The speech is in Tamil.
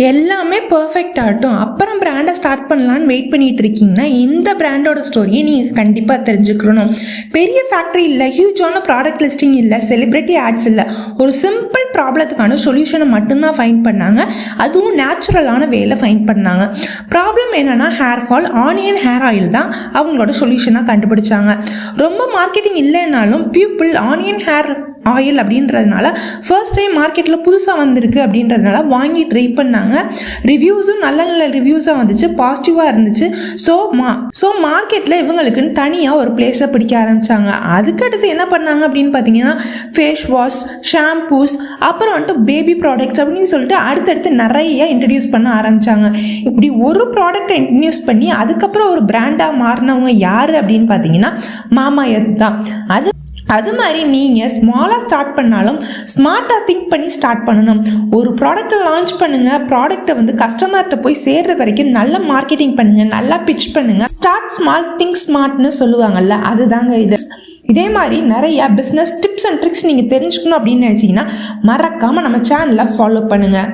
எல்லாமே பர்ஃபெக்ட் ஆகட்டும், அப்புறம் பிராண்டை ஸ்டார்ட் பண்ணலான்னு வெயிட் பண்ணிட்டு இருக்கீங்கன்னா இந்த பிராண்டோட ஸ்டோரியை நீங்கள் கண்டிப்பாக தெரிஞ்சுக்கணும். பெரிய ஃபேக்ட்ரி இல்லை, ஹியூஜான ப்ராடக்ட் லிஸ்டிங் இல்லை, செலிப்ரிட்டி ஆட்ஸ் இல்லை, ஒரு சிம்பிள் ப்ராப்ளத்துக்கான சொல்யூஷனை மட்டும்தான் ஃபைண்ட் பண்ணாங்க. அதுவும் நேச்சுரலான வேலை ஃபைண்ட் பண்ணாங்க. ப்ராப்ளம் என்னன்னா hair fall. Onion hair oil தான் அவங்களோட சொல்யூஷனாக கண்டுபிடிச்சாங்க. ரொம்ப மார்க்கெட்டிங் இல்லைன்னாலும் பீப்புள் ஆனியன் ஹேர் ஆயில் அப்படின்றதுனால ஃபர்ஸ்ட் டைம் மார்க்கெட்டில் புதுசாக வந்திருக்கு அப்படின்றதுனால வாங்கி ட்ரை பண்ணாங்க. ரிவ்யூஸும் நல்ல நல்ல ரிவ்யூஸாக வந்துச்சு, பாசிட்டிவாக இருந்துச்சு. ஸோ மார்க்கெட்டில் இவங்களுக்குன்னு தனியாக ஒரு பிளேஸை பிடிக்க ஆரம்பித்தாங்க. அதுக்கடுத்து என்ன பண்ணாங்க அப்படின்னு பார்த்தீங்கன்னா ஃபேஸ் வாஷ், ஷாம்பூஸ், அப்புறம் வந்துட்டு பேபி ப்ராடக்ட்ஸ் அப்படின்னு சொல்லிட்டு அடுத்தடுத்து நிறைய இன்ட்ரடியூஸ் பண்ண ஆரம்பித்தாங்க. இப்படி ஒரு ப்ராடக்டை இன்ட்ரடியூஸ் பண்ணி அதுக்கப்புறம் ஒரு பிராண்டாக மாறினவங்க யார் அப்படின்னு பார்த்தீங்கன்னா மாமா எர்த் தான். அது மாதிரி நீங்கள் ஸ்மாலாக ஸ்டார்ட் பண்ணாலும் ஸ்மார்ட்டாக திங்க் பண்ணி ஸ்டார்ட் பண்ணணும். ஒரு ப்ராடக்டை லான்ச் பண்ணுங்கள், ப்ராடக்டை வந்து கஸ்டமர்கிட்ட போய் சேர்ற வரைக்கும் நல்ல மார்க்கெட்டிங் பண்ணுங்கள், நல்லா பிட்ச் பண்ணுங்கள். ஸ்டார்ட் ஸ்மால் திங்க் ஸ்மார்ட்னு சொல்லுவாங்கல்ல, அதுதாங்க இது. இதே மாதிரி நிறையா பிஸ்னஸ் டிப்ஸ் அண்ட் ட்ரிக்ஸ் நீங்கள் தெரிஞ்சுக்கணும் அப்படின்னு நினச்சிங்கன்னா மறக்காமல் நம்ம சேனலை ஃபாலோ பண்ணுங்கள்.